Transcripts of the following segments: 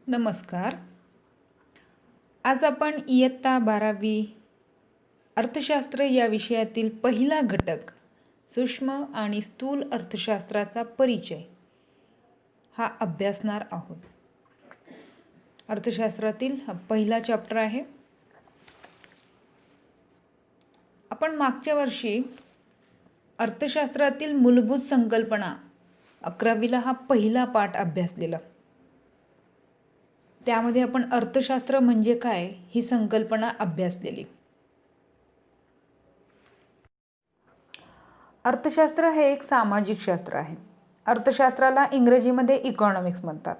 नमस्कार. आज आपण इयत्ता 12वी अर्थशास्त्र या विषयातील पहिला घटक सूक्ष्म आणि स्थूल अर्थशास्त्राचा परिचय हा अभ्यासणार आहोत. अर्थशास्त्रातील हा पहिला चॅप्टर आहे. आपण मागच्या वर्षी अर्थशास्त्रातील मूलभूत संकल्पना 11वीला हा पहिला पाठ अभ्यासलेला. त्यामध्ये आपण अर्थशास्त्र म्हणजे काय ही संकल्पना अभ्यासलेली. अर्थशास्त्र हे एक सामाजिक शास्त्र आहे. अर्थशास्त्राला इंग्रजीमध्ये इकॉनॉमिक्स म्हणतात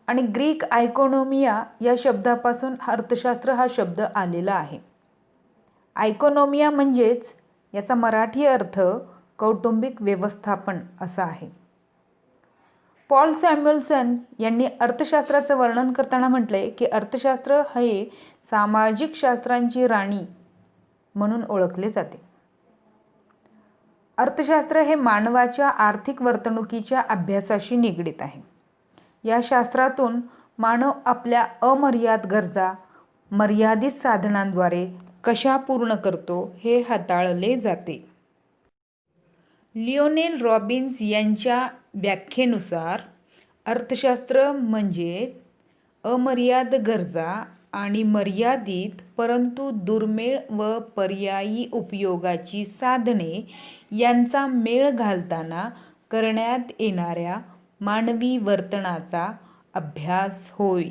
आणि ग्रीक आयकोनोमिया या शब्दापासून अर्थशास्त्र हा शब्द आलेला आहे. आयकोनोमिया म्हणजेच याचा मराठी अर्थ कौटुंबिक व्यवस्थापन असा आहे. पॉल सॅम्युएल्सन यांनी अर्थशास्त्राचं वर्णन करताना म्हटले की अर्थशास्त्र हे सामाजिक शास्त्रांची राणी म्हणून ओळखले जाते. अर्थशास्त्र हे मानवाच्या आर्थिक वर्तणुकीच्या अभ्यासाशी निगडित आहे. या शास्त्रातून मानव आपल्या अमर्याद गरजा मर्यादित साधनांद्वारे कशा पूर्ण करतो हे हाताळले जाते. लिओनेल रॉबिन्स यांच्या व्याख्येनुसार अर्थशास्त्र म्हणजे अमर्याद गरजा आणि मर्यादित परंतु दुर्मिळ व पर्यायी उपयोगाची साधने यांचा मेळ घालताना करण्यात येणाऱ्या मानवी वर्तनाचा अभ्यास होय.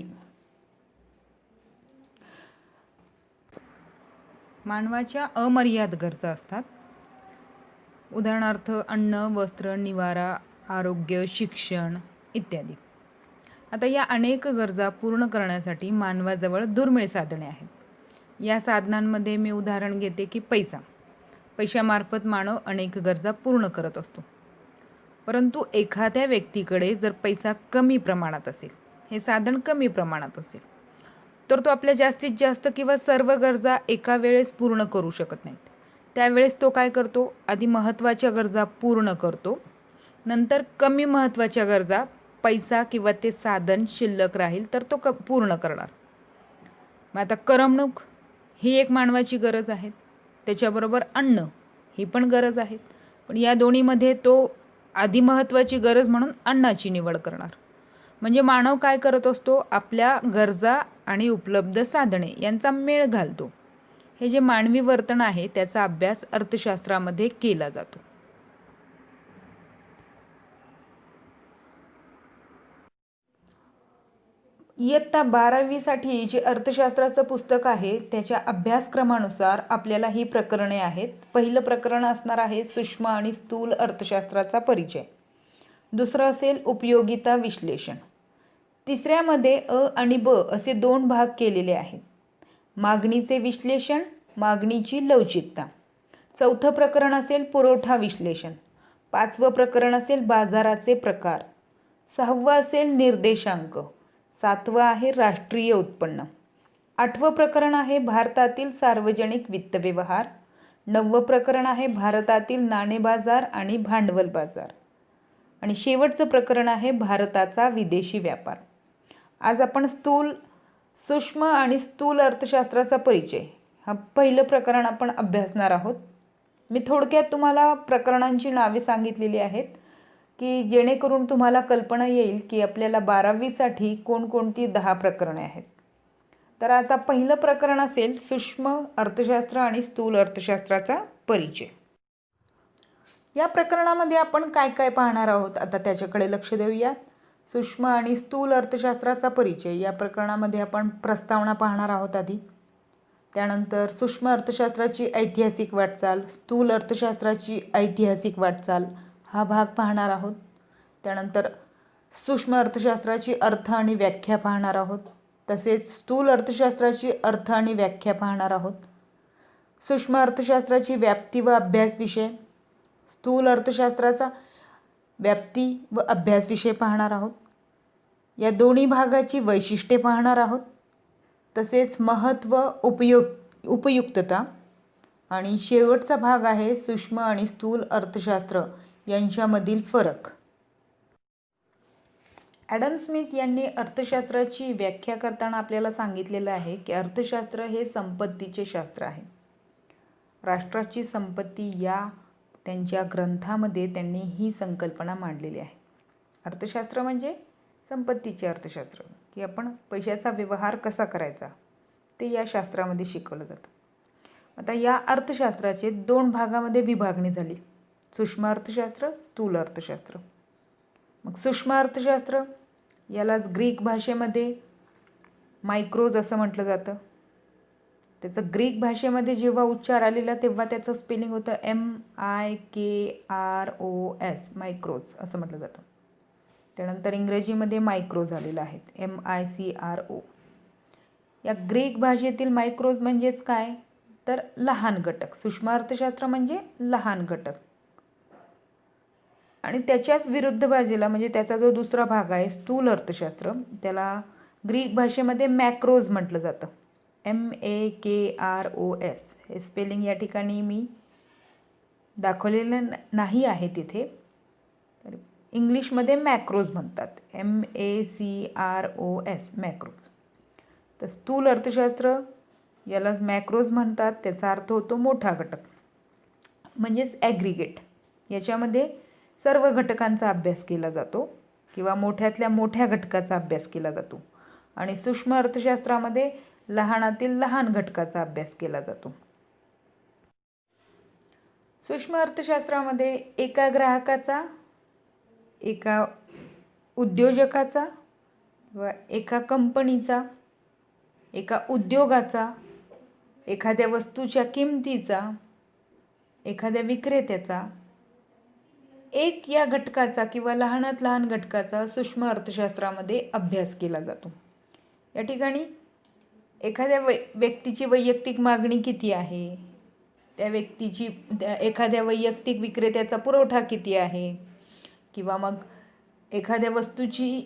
मानवाच्या अमर्याद गरजा असतात. उदाहरणार्थ अन्न, वस्त्र, निवारा, आरोग्य, शिक्षण इत्यादी. आता या अनेक गरजा पूर्ण करण्यासाठी मानवाजवळ दुर्मिळ साधने आहेत. या साधनांमध्ये मी उदाहरण घेते की पैशामार्फत मानव अनेक गरजा पूर्ण करत असतो. परंतु एखाद्या व्यक्तीकडे जर पैसा कमी प्रमाणात असेल, हे साधन कमी प्रमाणात असेल, तर तो आपल्या जास्तीत जास्त किंवा सर्व गरजा एका वेळेस पूर्ण करू शकत नाहीत. त्यावेळेस तो काय करतो? आधी महत्त्वाच्या गरजा पूर्ण करतो, नंतर कमी महत्त्वाच्या गरजा पैसा किंवा ते साधन शिल्लक राहील तर तो पूर्ण करणार. मग आता करमणूक ही एक मानवाची गरज आहे. त्याच्याबरोबर अन्न ही पण गरज आहे. पण या दोन्हीमध्ये तो आधी महत्त्वाची गरज म्हणून अन्नाची निवड करणार. म्हणजे मानव काय करत असतो? आपल्या गरजा आणि उपलब्ध साधने यांचा मेळ घालतो. हे जे मानवी वर्तन आहे त्याचा अभ्यास अर्थशास्त्रामध्ये केला जातो. इयत्ता 12वीसाठी जे अर्थशास्त्राचं पुस्तक आहे त्याच्या अभ्यासक्रमानुसार आपल्याला ही प्रकरणे आहेत. पहिलं प्रकरण असणार आहे सूक्ष्म आणि स्थूल अर्थशास्त्राचा परिचय. दुसरं असेल उपयोगिता विश्लेषण. तिसऱ्यामध्ये अ आणि ब असे 2 भाग केलेले आहेत. मागणीचे विश्लेषण, मागणीची लवचिकता. चौथं प्रकरण असेल पुरवठा विश्लेषण. 5वं प्रकरण असेल बाजाराचे प्रकार. 6वं असेल निर्देशांक. 7वं आहे राष्ट्रीय उत्पन्न. 8वं प्रकरण आहे भारतातील सार्वजनिक वित्त व्यवहार. 9वं प्रकरण आहे भारतातील नाणे बाजार आणि भांडवल बाजार. आणि शेवटचं प्रकरण आहे भारताचा विदेशी व्यापार. आज आपण सूक्ष्म आणि स्थूल अर्थशास्त्राचा परिचय हा पहिलं प्रकरण आपण अभ्यासणार आहोत. मी थोडक्यात तुम्हाला प्रकरणांची नावे सांगितलेली आहेत की जेणेकरून तुम्हाला कल्पना येईल की आपल्याला 12वीसाठी कोणकोणती 10 प्रकरणे आहेत. तर आता पहिलं प्रकरण असेल सूक्ष्म अर्थशास्त्र आणि स्थूल अर्थशास्त्राचा परिचय. या प्रकरणामध्ये आपण काय काय पाहणार आहोत आता त्याच्याकडे लक्ष देऊयात. सूक्ष्म आणि स्थूल अर्थशास्त्राचा परिचय या प्रकरणामध्ये आपण प्रस्तावना पाहणार आहोत आधी. त्यानंतर सूक्ष्म अर्थशास्त्राची ऐतिहासिक वाटचाल, स्थूल अर्थशास्त्राची ऐतिहासिक वाटचाल हा भाग पाहणार आहोत. त्यानंतर सूक्ष्म अर्थशास्त्राची अर्थ आणि व्याख्या पाहणार आहोत. तसेच स्थूल अर्थशास्त्राची अर्थ आणि व्याख्या पाहणार आहोत. सूक्ष्म अर्थशास्त्राची व्याप्ती व अभ्यास विषय, स्थूल अर्थशास्त्राचा व्याप्ती व अभ्यास विषय पाहणार आहोत. या दोन्ही भागाची वैशिष्ट्ये पाहणार आहोत. तसेच महत्त्व, उपयुक्तता आणि शेवटचा भाग आहे सूक्ष्म आणि स्थूल अर्थशास्त्र यांच्यामधील फरक. ॲडम स्मिथ यांनी अर्थशास्त्राची व्याख्या करताना आपल्याला सांगितलेलं आहे की अर्थशास्त्र हे संपत्तीचे शास्त्र आहे. राष्ट्राची संपत्ती या त्यांच्या ग्रंथामध्ये त्यांनी ही संकल्पना मांडलेली आहे. अर्थशास्त्र म्हणजे संपत्तीचे अर्थशास्त्र, की आपण पैशाचा व्यवहार कसा करायचा ते या शास्त्रामध्ये शिकवलं जातं. आता या अर्थशास्त्राचे 2 भागामध्ये विभागणी झाली, सूक्ष्म अर्थशास्त्र, स्थूल अर्थशास्त्र. मग सूक्ष्म अर्थशास्त्र यालाच ग्रीक भाषेमध्ये मायक्रोज असं म्हटलं जातं. त्याचं ग्रीक भाषेमध्ये जेव्हा उच्चार आलेला तेव्हा त्याचं स्पेलिंग होतं MIKROS, मायक्रोज असं म्हटलं जातं. त्यानंतर इंग्रजीमध्ये मायक्रो झालेलं आहे, MICRO. या ग्रीक भाषेतील मायक्रोज म्हणजेच काय, तर लहान घटक. सूक्ष्म अर्थशास्त्र म्हणजे लहान घटक. आणि त्याच्याच विरुद्ध बाजूला म्हणजे त्याचा जो दुसरा भाग आहे स्थूल अर्थशास्त्र, त्याला ग्रीक भाषेमध्ये मॅक्रोज म्हटलं जातं, MAKROS. हे स्पेलिंग या ठिकाणी मी दाखवलेलं नाही आहे तिथे. तर इंग्लिशमध्ये मॅक्रोज म्हणतात, MACROS, मॅक्रोज. तर स्थूल अर्थशास्त्र यालाच मॅक्रोज म्हणतात. त्याचा अर्थ होतो मोठा घटक म्हणजेच ॲग्रिगेट. याच्यामध्ये सर्व घटकांचा अभ्यास केला जातो किंवा मोठ्यातल्या मोठ्या घटकाचा अभ्यास केला जातो. आणि सूक्ष्म अर्थशास्त्रामध्ये लहानातील लहान घटकाचा अभ्यास केला जातो. सूक्ष्म अर्थशास्त्रामध्ये एका ग्राहकाचा, एका उद्योजकाचा किंवा एका कंपनीचा, एका उद्योगाचा, एखाद्या वस्तूच्या किमतीचा, एखाद्या विक्रेत्याचा, एक या घटकाचा किंवा लहानात लहान घटकाचा सूक्ष्म अर्थशास्त्रामध्ये अभ्यास केला जातो. या ठिकाणी एखाद्या व्यक्तीची वैयक्तिक मागणी किती आहे, त्या व्यक्तीची एखाद्या वैयक्तिक विक्रेत्याचा पुरवठा किती आहे, किंवा मग एखाद्या वस्तूची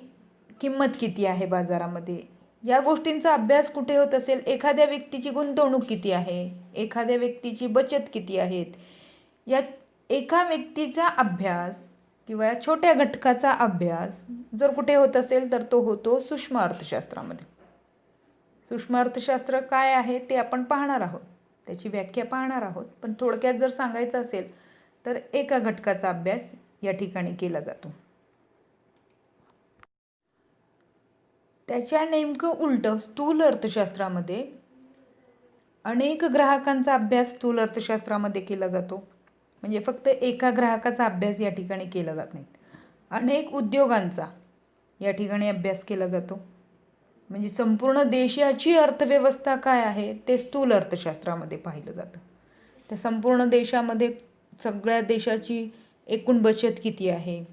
किंमत किती आहे बाजारामध्ये, या गोष्टींचा अभ्यास कुठे होत असेल, एखाद्या व्यक्तीची गुंतवणूक किती आहे, एखाद्या व्यक्तीची बचत किती आहेत, या एका व्यक्तीचा अभ्यास किंवा छोट्या घटकाचा अभ्यास जर कुठे होत असेल तर तो होतो सूक्ष्म अर्थशास्त्रामध्ये. सूक्ष्म अर्थशास्त्र काय आहे ते आपण पाहणार आहोत, त्याची व्याख्या पाहणार आहोत. पण थोडक्यात जर सांगायचं असेल तर एका घटकाचा अभ्यास या ठिकाणी केला जातो. त्याच्या नेमकं उलटं स्थूल अर्थशास्त्रामध्ये अनेक ग्राहकांचा अभ्यास स्थूल अर्थशास्त्रामध्ये केला जातो. म्हणजे फक्त एका ग्राहकाचा अभ्यास या ठिकाणी केला जात नाही, अनेक उद्योगांचा या ठिकाणी अभ्यास केला जातो. म्हणजे संपूर्ण देशाची अर्थव्यवस्था काय आहे ते स्थूल अर्थशास्त्रामध्ये पाहिलं जातं. त्या संपूर्ण देशामध्ये सगळ्या देशाची एकूण बचत किती आहे,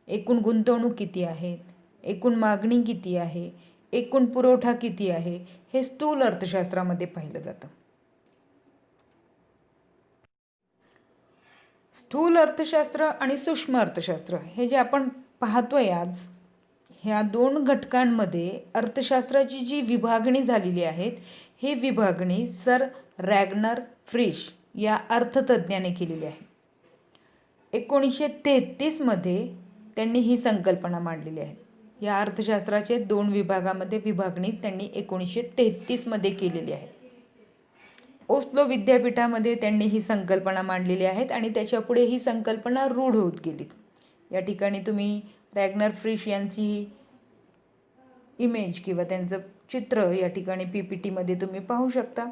एकूण गुंतवणूक किती आहेत, एकूण मागणी किती आहे, एकूण पुरवठा किती आहे, हे स्थूल अर्थशास्त्रामध्ये पाहिलं जातं. स्थूल अर्थशास्त्र आणि सूक्ष्म अर्थशास्त्र हे जे आपण पाहतोय आज, ह्या 2 घटकांमध्ये अर्थशास्त्राची जी विभागणी झालेली आहे, ही विभागणी सर रॅग्नर फ्रिश या अर्थतज्ज्ञाने केलेली आहे. 1933 मध्ये त्यांनी ही संकल्पना मांडलेली आहे. या अर्थशास्त्राचे 2 विभागामध्ये विभागणी त्यांनी 1933 मध्ये केलेली आहे. ओस्लो विद्यापीठामध्ये त्यांनी ही संकल्पना मांडलेली आहेत आणि त्याच्या पुढे ही संकल्पना रूढ होत गेली. या ठिकाणी तुम्ही रॅग्नर फ्रिश यांची इमेज किंवा त्यांचं चित्र या ठिकाणी PPTमध्ये तुम्ही पाहू शकता.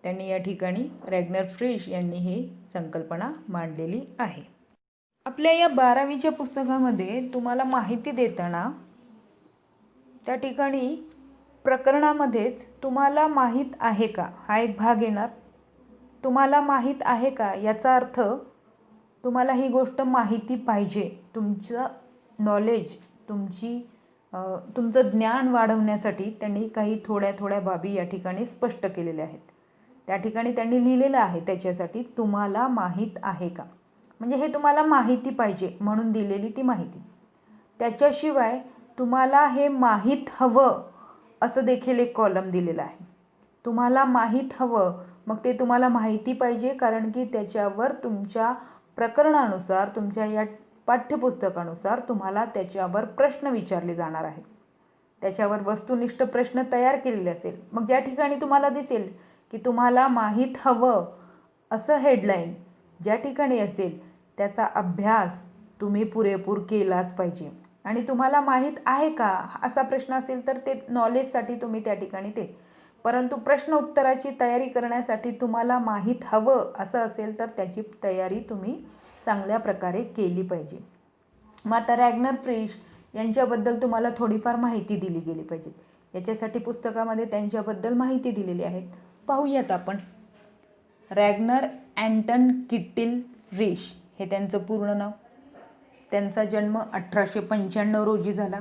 त्यांनी या ठिकाणी रॅग्नर फ्रिश यांनी ही संकल्पना मांडलेली आहे. आपल्या या 12वीच्या पुस्तकामध्ये तुम्हाला माहिती देताना त्या ठिकाणी प्रकरणामध्येच तुम्हाला माहीत आहे का हा एक भाग येणार. तुम्हाला माहीत आहे का याचा अर्थ तुम्हाला ही गोष्ट माहिती पाहिजे. तुमचं नॉलेज, तुमचं ज्ञान वाढवण्यासाठी त्यांनी काही थोड्या बाबी या ठिकाणी स्पष्ट केलेल्या आहेत. त्या ठिकाणी त्यांनी लिहिलेलं आहे त्याच्यासाठी तुम्हाला माहीत आहे का, म्हणजे हे तुम्हाला माहिती पाहिजे म्हणून दिलेली ती माहिती. त्याच्याशिवाय तुम्हाला हे माहीत हवं असं देखील एक कॉलम दिलेला आहे. तुम्हाला माहीत हवं, मग ते तुम्हाला माहिती पाहिजे, कारण की त्याच्यावर तुमच्या प्रकरणानुसार, तुमच्या या पाठ्यपुस्तकानुसार तुम्हाला त्याच्यावर प्रश्न विचारले जाणार आहेत. त्याच्यावर वस्तुनिष्ठ प्रश्न तयार केलेले असेल. मग ज्या ठिकाणी तुम्हाला दिसेल की तुम्हाला माहीत हवं असं हेडलाईन ज्या ठिकाणी असेल त्याचा अभ्यास तुम्ही पुरेपूर केलाच पाहिजे. आणि तुम्हाला माहीत आहे का असा प्रश्न असेल तर ते नॉलेजसाठी तुम्ही त्या ठिकाणी ते, परंतु प्रश्न उत्तराची तयारी करण्यासाठी तुम्हाला माहीत हवं असं असेल तर त्याची तयारी तुम्ही चांगल्या प्रकारे केली पाहिजे. मग आता रॅग्नर फ्रिश यांच्याबद्दल तुम्हाला थोडीफार माहिती दिली गेली पाहिजे. याच्यासाठी पुस्तकामध्ये त्यांच्याबद्दल माहिती दिलेली आहेत. पाहूयात आपण. रॅग्नर अँटन किट्टिल फ्रिश हे त्यांचं पूर्ण नाव. त्यांचा जन्म 1895 रोजी झाला.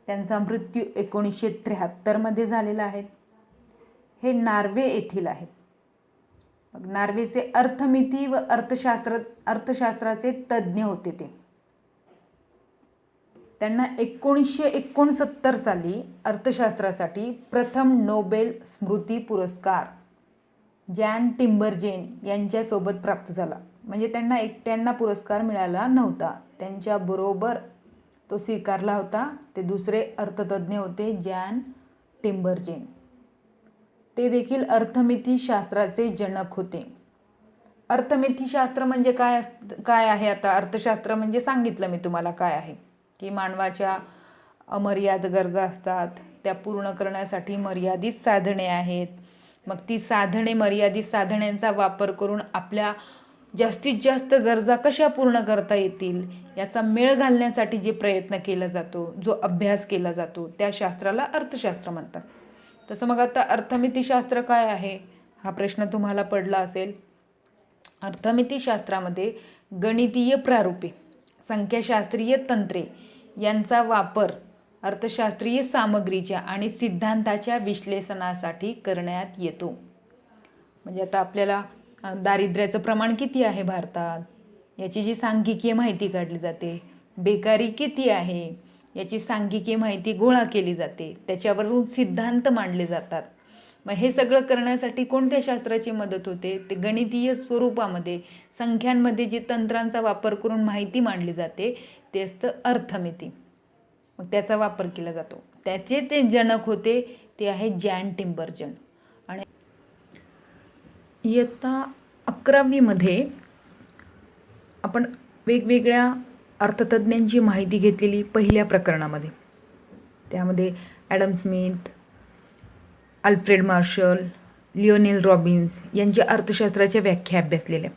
त्यांचा मृत्यू 1973 झालेला आहे. हे नॉर्वे येथील आहेत. मग नॉर्वेचे अर्थमिती व अर्थशास्त्राचे तज्ज्ञ होते ते. त्यांना 1969 साली अर्थशास्त्रासाठी प्रथम नोबेल स्मृती पुरस्कार जॅन टिम्बरजेन यांच्यासोबत प्राप्त झाला. म्हणजे त्यांना एकट्यांना पुरस्कार मिळाला नव्हता, त्यांच्याबरोबर तो स्वीकारला होता. ते दुसरे अर्थतज्ज्ञ होते जॅन टिम्बरजेन. ते देखील अर्थमिती शास्त्राचे जनक होते. अर्थमिती शास्त्र म्हणजे काय आहे? आता अर्थशास्त्र म्हणजे सांगितलं मी तुम्हाला काय आहे, की मानवाच्या अमर्याद गरजा असतात, त्या पूर्ण करण्यासाठी मर्यादित साधने आहेत. मग ती साधने, मर्यादित साधनांचा वापर करून आपल्या जास्तीत जास्त गरजा कशा पूर्ण करता येतील याचा मेळ घालण्यासाठी जे प्रयत्न केला जातो, जो अभ्यास केला जातो, त्या शास्त्राला अर्थशास्त्र म्हणतात. तसं मग आता अर्थमितीशास्त्र काय आहे हा प्रश्न तुम्हाला पडला असेल. अर्थमितीशास्त्रामध्ये गणितीय प्रारूपे, संख्याशास्त्रीय तंत्रे यांचा वापर अर्थशास्त्रीय सामग्रीच्या आणि सिद्धांताच्या विश्लेषणासाठी करण्यात येतो. म्हणजे आता आपल्याला दारिद्र्याचं प्रमाण किती आहे भारतात याची जी सांख्यिकीय माहिती काढली जाते, बेकारी किती आहे याची सांख्यिकीय माहिती गोळा केली जाते, त्याच्यावरून सिद्धांत मांडले जातात. मग हे सगळं करण्यासाठी कोणत्या शास्त्राची मदत होते? ते गणितीय स्वरूपामध्ये संख्यांमध्ये जे तंत्रांचा वापर करून माहिती मांडली जाते ते असतं अर्थमिती. मग त्याचा वापर केला जातो. त्याचे ते जनक होते ते आहे जॅन टिम्बरजन. आणि इयत्ता 11वीमध्ये आपण वेगवेगळ्या अर्थतज्ज्ञांची माहिती घेतलेली पहिल्या प्रकरणामध्ये. त्यामध्ये Adam Smith, Alfred Marshall, Lionel Robbins यांच्या अर्थशास्त्राच्या व्याख्या अभ्यासलेल्या.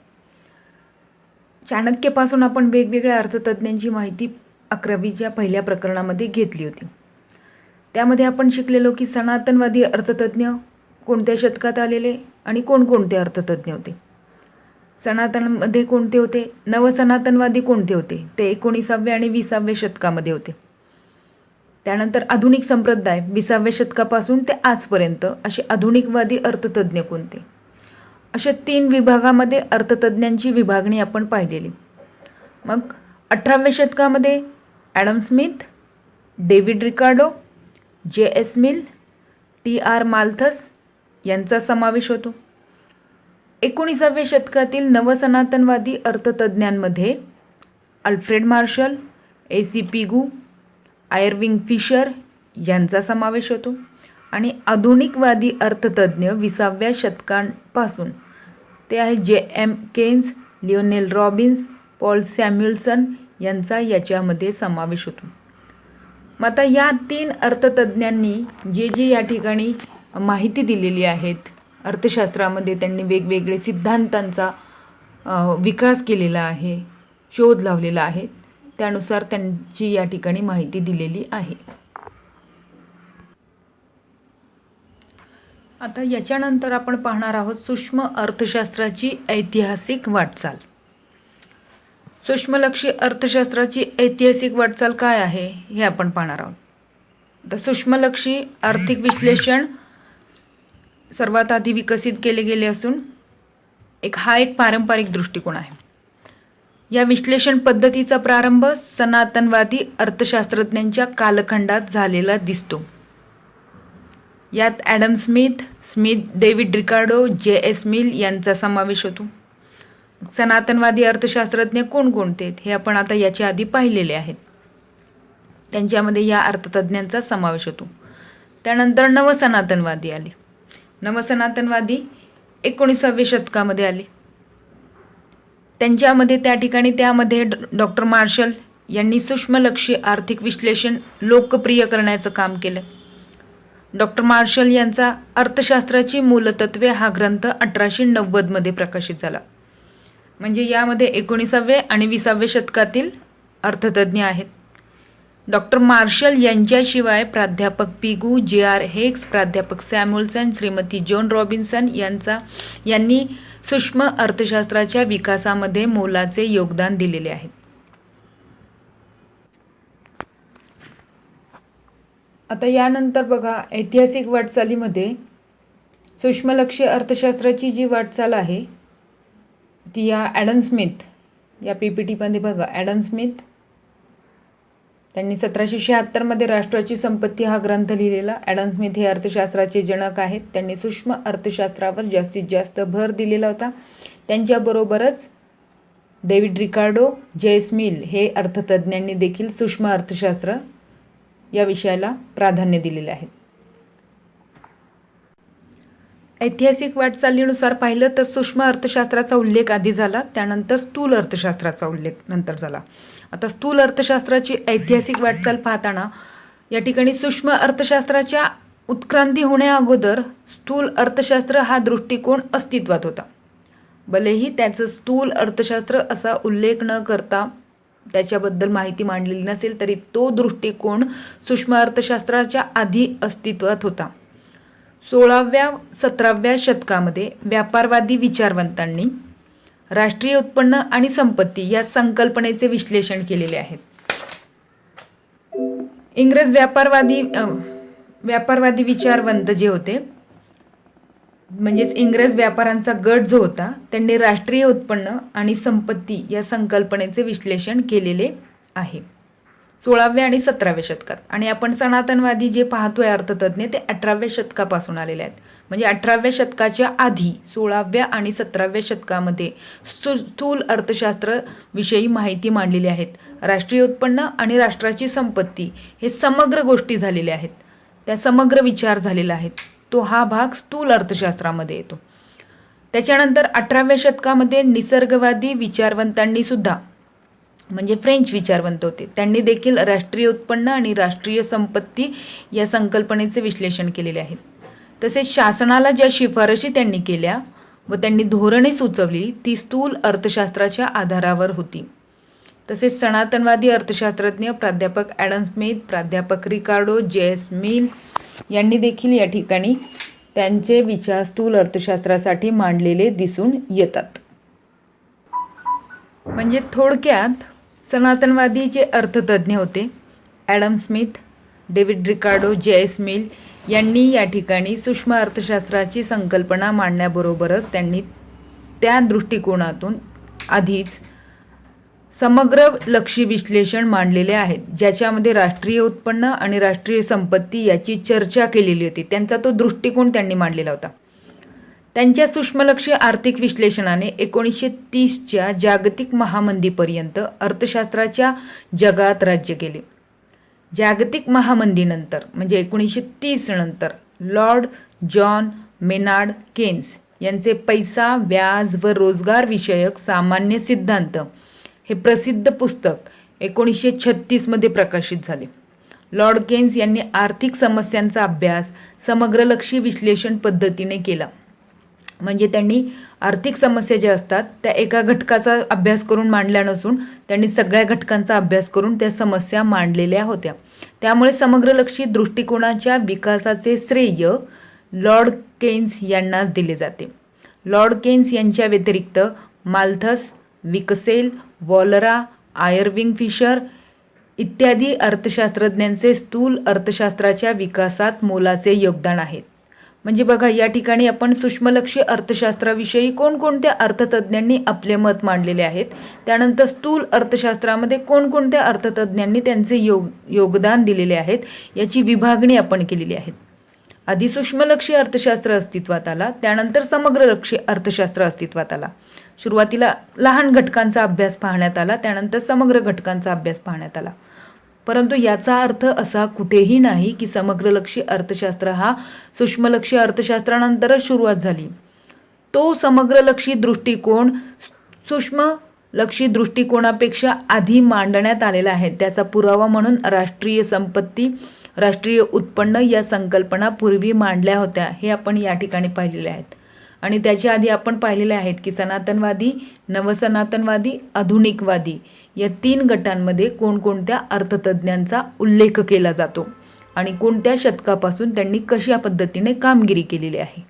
चाणक्यपासून आपण वेगवेगळ्या अर्थतज्ज्ञांची माहिती 11वीच्या पहिल्या प्रकरणामध्ये घेतली होती. त्यामध्ये आपण शिकलेलो की सनातनवादी अर्थतज्ज्ञ कोणत्या शतकात आलेले आणि कोणकोणते अर्थतज्ज्ञ होते. सनातनमध्ये कोणते होते, नवसनातनवादी कोणते होते, ते 19व्या आणि 20व्या शतकामध्ये होते. त्यानंतर आधुनिक संप्रदाय 20व्या शतकापासून ते आजपर्यंत असे आधुनिकवादी अर्थतज्ज्ञ कोणते. अशा 3 विभागामध्ये अर्थतज्ज्ञांची विभागणी आपण पाहिलेली. मग 18व्या शतकामध्ये Adam Smith, David Ricardo, J.S. Mill, T.R. Malthus यांचा समावेश होतो. 19व्या शतकातील नवसनातनवादी अर्थतज्ज्ञांमध्ये Alfred Marshall, A.C. Pigou, Irving Fisher यांचा समावेश होतो. आणि आधुनिकवादी अर्थतज्ज्ञ 20व्या शतकापासून ते आहे J.M. Keynes, Lionel Robbins, Paul Samuelson यांचा याच्यामध्ये समावेश होतो. मग आता या 3 अर्थतज्ज्ञांनी जे या ठिकाणी माहिती दिलेली आहेत अर्थशास्त्रामध्ये, त्यांनी वेगवेगळे सिद्धांतांचा विकास केलेला आहे, शोध लावलेला आहे, त्यानुसार त्यांची या ठिकाणी माहिती दिलेली आहे. आता याच्यानंतर आपण पाहणार आहोत सूक्ष्म अर्थशास्त्राची ऐतिहासिक वाटचाल. सूक्ष्मलक्षी अर्थशास्त्राची ऐतिहासिक वाटचाल काय आहे हे आपण पाहणार आहोत. तर सूक्ष्मलक्षी आर्थिक विश्लेषण सर्वात आधी विकसित केले गेले असून हा एक पारंपरिक दृष्टिकोन आहे. या विश्लेषण पद्धतीचा प्रारंभ सनातनवादी अर्थशास्त्रज्ञांच्या कालखंडात झालेला दिसतो. यात Adam Smith, David Ricardo, J.S. Mill यांचा समावेश होतो. सनातनवादी अर्थशास्त्रज्ञ कोणकोणते आहेत हे आपण आता याच्या आधी पाहिलेले आहेत. त्यांच्यामध्ये या अर्थतज्ञांचा समावेश होतो. त्यानंतर नवसनातनवादी आले. नवसनातनवादी 19व्या शतकामध्ये आले. त्यांच्यामध्ये त्यामध्ये डॉक्टर मार्शल यांनी सूक्ष्मलक्षी आर्थिक विश्लेषण लोकप्रिय करण्याचं काम केलं. डॉक्टर मार्शल यांचा अर्थशास्त्राची मूलतत्वे हा ग्रंथ 1890मध्ये प्रकाशित झाला. म्हणजे यामध्ये 19व्या आणि 20व्या शतकातील अर्थतज्ञ आहेत. डॉक्टर मार्शल यांच्याशिवाय प्राध्यापक पिगू, J.R. हेक्स, प्राध्यापक सॅम्युएल्सन, श्रीमती जॉन रॉबिन्सन यांनी सूक्ष्म अर्थशास्त्राच्या विकासामध्ये मोलाचे योगदान दिलेले आहे. आता यानंतर बघा, ऐतिहासिक वाटचालीमध्ये सूक्ष्मलक्षी अर्थशास्त्राची जी वाटचाल आहे ती या ॲडम स्मिथ या PPTमध्ये बघा. ॲडम स्मिथ त्यांनी 1776मध्ये राष्ट्राची संपत्ती हा ग्रंथ लिहिलेला. ॲडम स्मिथ हे अर्थशास्त्राचे जनक आहेत. त्यांनी सूक्ष्म अर्थशास्त्रावर जास्तीत जास्त भर दिलेला होता. त्यांच्याबरोबरच डेव्हिड रिकार्डो, J.S. मिल हे अर्थतज्ञांनी देखील सूक्ष्म अर्थशास्त्र या विषयाला प्राधान्य दिलेले आहे. ऐतिहासिक वाटचालीनुसार पाहिलं तर सूक्ष्म अर्थशास्त्राचा उल्लेख आधी झाला, त्यानंतर स्थूल अर्थशास्त्राचा उल्लेख नंतर झाला. आता स्थूल अर्थशास्त्राची ऐतिहासिक वाटचाल पाहताना या ठिकाणी सूक्ष्म अर्थशास्त्राच्या उत्क्रांती होण्याअगोदर स्थूल अर्थशास्त्र हा दृष्टिकोन अस्तित्वात होता. भलेही त्याचं स्थूल अर्थशास्त्र असा उल्लेख न करता त्याच्याबद्दल माहिती मांडलेली नसेल तरी तो दृष्टिकोन सूक्ष्म अर्थशास्त्राच्या आधी अस्तित्वात होता. 16व्या-17व्या शतकामध्ये व्यापारवादी विचारवंतांनी राष्ट्रीय उत्पन्न आणि संपत्ती या संकल्पनेचे विश्लेषण केलेले आहेत. इंग्रज व्यापारवादी विचारवंत जे होते, म्हणजेच इंग्रज व्यापाऱ्यांचा गट जो होता, त्यांनी राष्ट्रीय उत्पन्न आणि संपत्ती या संकल्पनेचे विश्लेषण केलेले आहे 16व्या आणि 17व्या शतकात. आणि आपण सनातनवादी जे पाहतोय अर्थतज्ञ ते 18व्या शतकापासून आलेले आहेत. म्हणजे 18व्या शतकाच्या आधी 16व्या आणि 17व्या शतकामध्ये स्थूल अर्थशास्त्र विषयी माहिती मांडलेली आहेत. राष्ट्रीय उत्पन्न आणि राष्ट्राची संपत्ती हे समग्र गोष्टी झालेल्या आहेत, त्या समग्र विचार झालेला आहे. तो हा भाग स्थूल अर्थशास्त्रामध्ये येतो. त्याच्यानंतर 18व्या शतकामध्ये निसर्गवादी विचारवंतांनी सुद्धा, म्हणजे फ्रेंच विचारवंत होते, त्यांनी देखील राष्ट्रीय उत्पन्न आणि राष्ट्रीय संपत्ती या संकल्पनेचे विश्लेषण केलेले आहेत. तसेच शासनाला ज्या शिफारशी त्यांनी केल्या व त्यांनी धोरणे सुचवली ती स्थूल अर्थशास्त्राच्या आधारावर होती. तसेच सनातनवादी अर्थशास्त्रज्ञ प्राध्यापक ॲडम स्मिथ, प्राध्यापक रिकार्डो, J.S. मिल यांनी देखील या ठिकाणी त्यांचे विचार स्थूल अर्थशास्त्रासाठी मांडलेले दिसून येतात. म्हणजे थोडक्यात सनातनवादी जे अर्थतज्ञ होते Adam Smith, David Ricardo, J.S. Mill यांनी या ठिकाणी सूक्ष्म अर्थशास्त्राची संकल्पना मांडण्याबरोबरच त्यांनी त्या दृष्टिकोनातून आधीच समग्र लक्षी विश्लेषण मांडलेले आहेत, ज्याच्यामध्ये राष्ट्रीय उत्पन्न आणि राष्ट्रीय संपत्ती याची चर्चा केलेली होती. त्यांचा तो दृष्टिकोन त्यांनी मांडलेला होता. त्यांच्या सूक्ष्मलक्षी आर्थिक विश्लेषणाने 1930च्या जागतिक महामंदीपर्यंत अर्थशास्त्राच्या जगात राज्य केले. जागतिक महामंदीनंतर म्हणजे 1930 नंतर लॉर्ड जॉन मेनार्ड केन्स यांचे पैसा, व्याज व रोजगार विषयक सामान्य सिद्धांत हे प्रसिद्ध पुस्तक 1936मध्ये प्रकाशित झाले. लॉर्ड केन्स यांनी आर्थिक समस्यांचा अभ्यास समग्रलक्षी विश्लेषण पद्धतीने केला. म्हणजे त्यांनी आर्थिक समस्या ज्या असतात त्या एका घटकाचा अभ्यास करून मांडल्या नसून त्यांनी सगळ्या घटकांचा अभ्यास करून त्या समस्या मांडलेल्या होत्या. त्यामुळे समग्रलक्षी दृष्टिकोनाच्या विकासाचे श्रेय लॉर्ड केन्स यांनाच दिले जाते. लॉर्ड केन्स यांच्या व्यतिरिक्त माल्थस, विकसेल, वॉलरा, आयर्विंग फिशर इत्यादी अर्थशास्त्रज्ञांचे स्थूल अर्थशास्त्राच्या विकासात मोलाचे योगदान आहेत. म्हणजे बघा, या ठिकाणी आपण सूक्ष्मलक्षी अर्थशास्त्राविषयी कोणकोणत्या अर्थतज्ञांनी आपले मत मांडलेले आहेत, त्यानंतर स्थूल अर्थशास्त्रामध्ये कोणकोणत्या अर्थतज्ञांनी त्यांचे योगदान दिलेले आहेत याची विभागणी आपण केलेली आहे. आधी सूक्ष्मलक्षी अर्थशास्त्र अस्तित्वात आला, त्यानंतर समग्रलक्षी अर्थशास्त्र अस्तित्वात आला. सुरुवातीला लहान घटकांचा अभ्यास पाहण्यात आला, त्यानंतर समग्र घटकांचा अभ्यास पाहण्यात आला. परंतु याचा अर्थ असा कुठेही नाही की समग्रलक्षी अर्थशास्त्र हा सूक्ष्मलक्षी अर्थशास्त्रानंतरच सुरुवात झाली. तो समग्रलक्षी दृष्टिकोन सूक्ष्मलक्षी दृष्टिकोनापेक्षा आधी मांडण्यात आलेला आहे. त्याचा पुरावा म्हणून राष्ट्रीय संपत्ती, राष्ट्रीय उत्पन्न या संकल्पना पूर्वी मांडल्या होत्या, हे आपण या ठिकाणी पाहिलेले आहेत. आणि त्याच्या आधी आपण पाहिलेले आहेत की सनातनवादी, नवसनातनवादी, आधुनिकवादी या 3 गटांमध्ये कोणकोणत्या अर्थतज्ज्ञांचा उल्लेख केला जातो आणि कोणत्या शतकापासून त्यांनी कशा पद्धतीने कामगिरी केलेली आहे.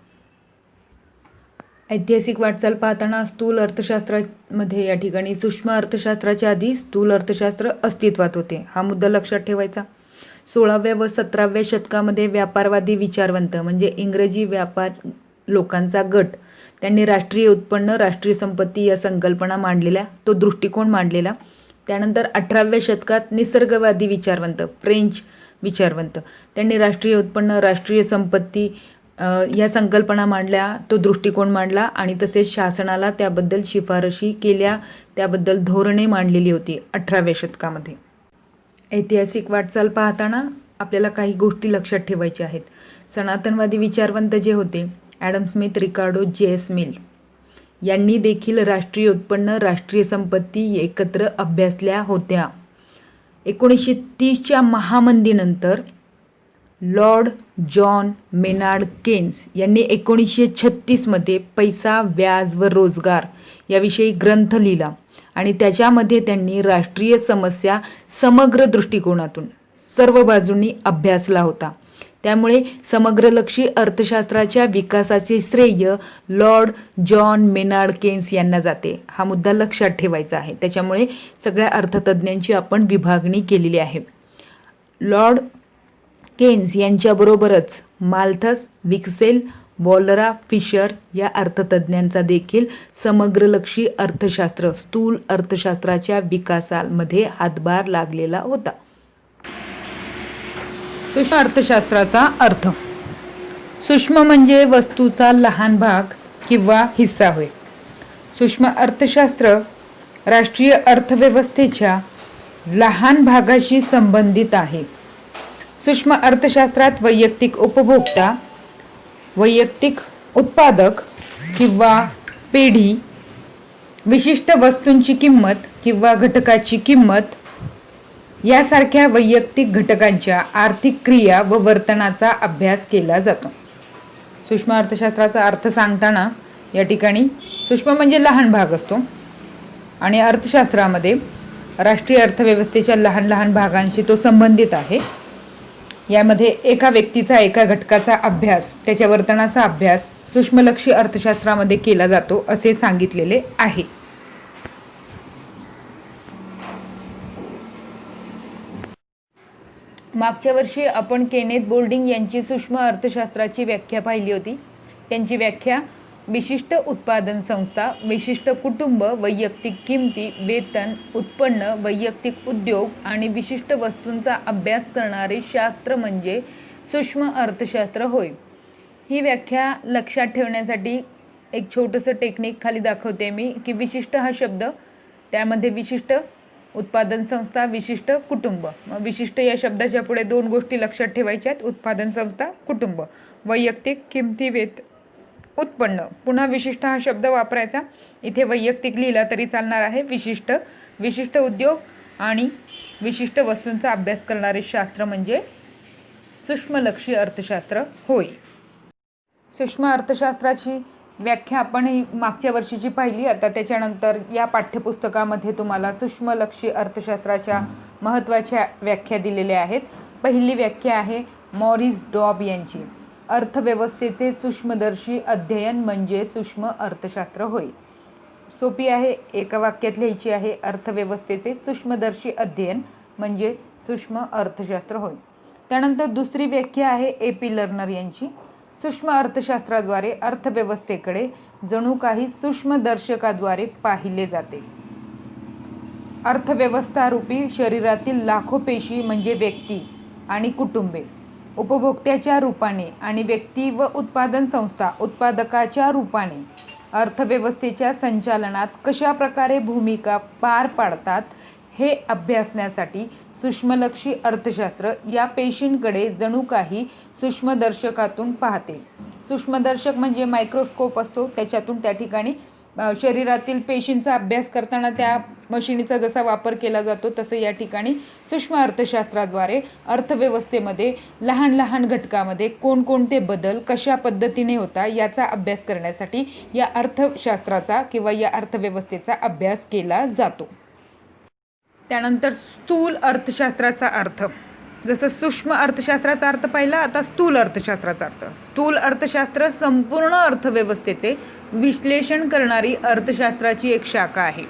ऐतिहासिक वाटचाल पाहताना स्थूल अर्थशास्त्रामध्ये या ठिकाणी सूक्ष्म अर्थशास्त्राच्या आधी स्थूल अर्थशास्त्र अस्तित्वात होते, हा मुद्दा लक्षात ठेवायचा. 16व्या व 17व्या शतकामध्ये व्यापारवादी विचारवंत म्हणजे इंग्रजी व्यापार लोकांचा गट, त्यांनी राष्ट्रीय उत्पन्न, राष्ट्रीय संपत्ती या संकल्पना मांडलेल्या, तो दृष्टिकोन मांडलेला. त्यानंतर 18व्या शतकात निसर्गवादी विचारवंत, फ्रेंच विचारवंत, त्यांनी राष्ट्रीय उत्पन्न, राष्ट्रीय संपत्ती या संकल्पना मांडल्या, तो दृष्टिकोन मांडला आणि तसेच शासनाला त्याबद्दल शिफारशी केल्या, त्याबद्दल धोरणे मांडलेली होती 18व्या शतकामध्ये. ऐतिहासिक वाटचाल पाहताना आपल्याला काही गोष्टी लक्षात ठेवायच्या आहेत. सनातनवादी विचारवंत जे होते ॲडम स्मिथ, रिकार्डो, J.S. मिल यांनी देखील राष्ट्रीय उत्पन्न, राष्ट्रीय संपत्ती एकत्र अभ्यासल्या होत्या. 1930च्या महामंदीनंतर लॉर्ड जॉन मेनार्ड केन्स यांनी 1936मध्ये पैसा, व्याज व रोजगार याविषयी ग्रंथ लिहिला आणि त्याच्यामध्ये त्यांनी राष्ट्रीय समस्या समग्र दृष्टिकोनातून सर्व बाजूंनी अभ्यासला होता. त्यामुळे समग्रलक्षी अर्थशास्त्राच्या विकासाचे श्रेय लॉर्ड जॉन मेनार्ड केन्स यांना जाते, हा मुद्दा लक्षात ठेवायचा आहे. त्याच्यामुळे सगळ्या अर्थतज्ज्ञांची आपण विभागणी केलेली आहे. लॉर्ड केन्स यांच्याबरोबरच माल्थस, विक्सेल, वॉलरा, फिशर या अर्थतज्ज्ञांचा देखील समग्रलक्षी अर्थशास्त्र, स्थूल अर्थशास्त्राच्या विकासामध्ये हातभार लागलेला होता. सूक्ष्म अर्थशास्त्राचा अर्थ. सूक्ष्म म्हणजे वस्तूचा लहान भाग किंवा हिस्सा होय. सूक्ष्म अर्थशास्त्र राष्ट्रीय अर्थव्यवस्थेच्या लहान भागाशी संबंधित आहे. सूक्ष्म अर्थशास्त्रात वैयक्तिक उपभोक्ता, वैयक्तिक उत्पादक किंवा पेढी, विशिष्ट वस्तूंची किंमत किंवा घटकाची किंमत यासारख्या वैयक्तिक घटकांच्या आर्थिक क्रिया व वर्तनाचा अभ्यास केला जातो. सूक्ष्म अर्थशास्त्राचा अर्थ सांगताना या ठिकाणी सूक्ष्म म्हणजे लहान भाग असतो आणि अर्थशास्त्रामध्ये राष्ट्रीय अर्थव्यवस्थेच्या लहान लहान भागांशी तो संबंधित आहे. यामध्ये एका व्यक्तीचा, एका घटकाचा अभ्यास, त्याच्या वर्तनाचा अभ्यास सूक्ष्मलक्षी अर्थशास्त्रामध्ये केला जातो असे सांगितलेले आहे. मागच्या वर्षी आपण केनेथ बोल्डिंग यांची सूक्ष्म अर्थशास्त्राची व्याख्या पाहिली होती. त्यांची व्याख्या विशिष्ट उत्पादन संस्था, विशिष्ट कुटुंब, वैयक्तिक किमती, वेतन, उत्पन्न, वैयक्तिक उद्योग आणि विशिष्ट वस्तूंचा अभ्यास करणारे शास्त्र म्हणजे सूक्ष्म अर्थशास्त्र होय. ही व्याख्या लक्षात ठेवण्यासाठी एक छोटंसं टेक्निक खाली दाखवते मी की विशिष्ट हा शब्द, त्यामध्ये विशिष्ट उत्पादन संस्था, विशिष्ट कुटुंब. मग विशिष्ट या शब्दाच्या पुढे 2 गोष्टी लक्षात ठेवायच्या आहेत, उत्पादन संस्था, कुटुंब, वैयक्तिक किमती, उत्पन्न. पुन्हा विशिष्ट हा शब्द वापरायचा. इथे वैयक्तिक लिहिला तरी चालणार आहे. विशिष्ट, विशिष्ट उद्योग आणि विशिष्ट वस्तूंचा अभ्यास करणारे शास्त्र म्हणजे सूक्ष्मलक्षी अर्थशास्त्र होय. सूक्ष्म अर्थशास्त्राची व्याख्या आपण ही मागच्या वर्षीची पाहिली. आता त्याच्यानंतर या पाठ्यपुस्तकामध्ये तुम्हाला सूक्ष्मलक्षी अर्थशास्त्राच्या महत्त्वाच्या व्याख्या दिलेल्या आहेत. पहिली व्याख्या आहे मॉरिस डॉब यांची. अर्थव्यवस्थेचे सूक्ष्मदर्शी अध्ययन म्हणजे सूक्ष्म अर्थशास्त्र होय. सोपी आहे, एका वाक्यात लिहायची आहे. अर्थव्यवस्थेचे सूक्ष्मदर्शी अध्ययन म्हणजे सूक्ष्म अर्थशास्त्र होय. त्यानंतर दुसरी व्याख्या आहे A.P. लर्नर यांची. सूक्ष्म अर्थशास्त्राद्वारे अर्थव्यवस्थेकडे जणू काही सूक्ष्मदर्शकाद्वारे पाहिले जाते. अर्थव्यवस्था रूपी शरीरातील लाखो पेशी म्हणजे व्यक्ती आणि कुटुंबे उपभोक्त्याच्या रूपाने आणि व्यक्ती व उत्पादन संस्था उत्पादकाच्या रूपाने अर्थव्यवस्थेच्या संचालनात कशा प्रकारे भूमिका पार पाडतात हे अभ्यासण्यासाठी सूक्ष्मलक्षी अर्थशास्त्र या पेशींकडे जणू काही सूक्ष्मदर्शकातून पाहते. सूक्ष्मदर्शक म्हणजे मायक्रोस्कोप असतो, त्याच्यातून त्या ठिकाणी शरीरातील पेशींचा अभ्यास करताना त्या मशिनीचा जसा वापर केला जातो तसं या ठिकाणी सूक्ष्म अर्थशास्त्राद्वारे अर्थव्यवस्थेमध्ये लहान लहान घटकामध्ये कोणकोणते बदल कशा पद्धतीने होता याचा अभ्यास करण्यासाठी या अर्थशास्त्राचा किंवा या अर्थव्यवस्थेचा अभ्यास केला जातो. त्यानंतर स्थूल अर्थशास्त्राचा अर्थ. जसं सूक्ष्म अर्थशास्त्राचा अर्थ पाहिला, आता स्थूल अर्थशास्त्राचा अर्थ. स्थूल अर्थशास्त्र संपूर्ण अर्थव्यवस्थेचे विश्लेषण करणारी अर्थशास्त्राची एक शाखा आहे.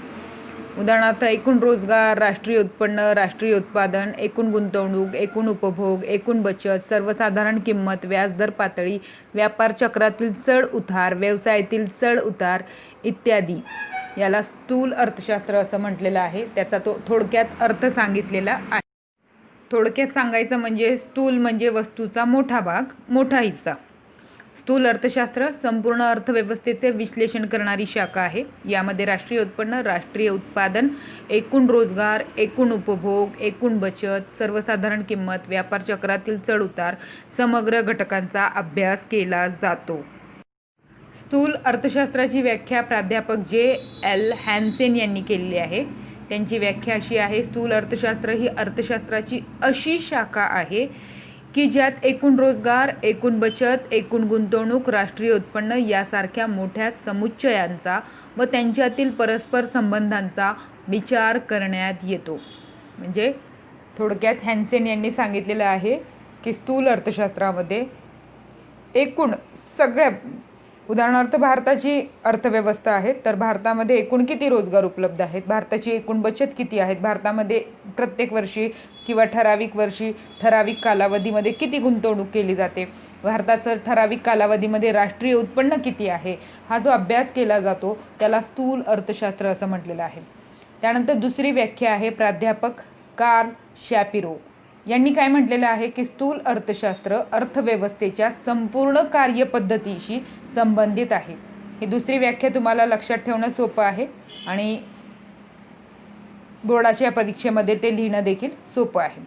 उदाहरणार्थ एकूण रोजगार, राष्ट्रीय उत्पन्न, राष्ट्रीय उत्पादन, एकूण गुंतवणूक, एकूण उपभोग, एकूण बचत, सर्वसाधारण किंमत, व्याजदर पातळी, व्यापार चक्रातील चढ उतार, व्यवसायातील चढ उतार इत्यादी याला स्थूल अर्थशास्त्र असं म्हटलेलं आहे. त्याचा तो थोडक्यात अर्थ सांगितलेला आहे. थोडक्यात सांगायचं म्हणजे स्थूल म्हणजे वस्तूचा मोठा भाग, मोठा हिस्सा. स्थूल अर्थशास्त्र संपूर्ण अर्थव्यवस्थेचे विश्लेषण करणारी शाखा आहे. यामध्ये राष्ट्रीय उत्पन्न, राष्ट्रीय उत्पादन, एकूण रोजगार, एकूण उपभोग, एकूण बचत, सर्वसाधारण किंमत, व्यापार चक्रातील चढउतार समग्र घटकांचा अभ्यास केला जातो. स्थूल अर्थशास्त्राची व्याख्या प्राध्यापक J.L. हॅन्सेन यांनी केलेली आहे. त्यांची व्याख्या अशी आहे: स्थूल अर्थशास्त्र ही अर्थशास्त्राची अशी शाखा आहे की ज्यात एकूण रोजगार, एकूण बचत, एकूण गुंतवणूक, राष्ट्रीय उत्पन्न यासारख्या मोठ्या समुच्चयांचा व त्यांच्यातील परस्पर संबंधांचा विचार करण्यात येतो. म्हणजे थोडक्यात हॅन्सेन यांनी सांगितलेलं आहे की स्थूल अर्थशास्त्रामध्ये एकूण सगळ्या, उदाहरणार्थ भारताची अर्थव्यवस्था आहे, तर भारतामध्ये एकूण किती रोजगार उपलब्ध आहेत, भारताची एकूण बचत किती आहेत, भारतामध्ये प्रत्येक वर्षी किंवा ठराविक वर्षी ठराविक कालावधीमध्ये किती गुंतवणूक केली जाते, भारताचं ठराविक कालावधीमध्ये राष्ट्रीय उत्पन्न किती आहे, हा जो अभ्यास केला जातो त्याला स्थूल अर्थशास्त्र असं म्हटलेलं आहे. त्यानंतर दुसरी व्याख्या आहे प्राध्यापक कार्ल शॅपिरो यांनी काय म्हटलेलं आहे की स्थूल अर्थशास्त्र अर्थव्यवस्थेच्या संपूर्ण कार्यपद्धतीशी संबंधित आहे. ही दुसरी व्याख्या तुम्हाला लक्षात ठेवणं सोपं आहे आणि बोर्डाच्या परीक्षेमध्ये ते लिहिणं देखील सोपं आहे.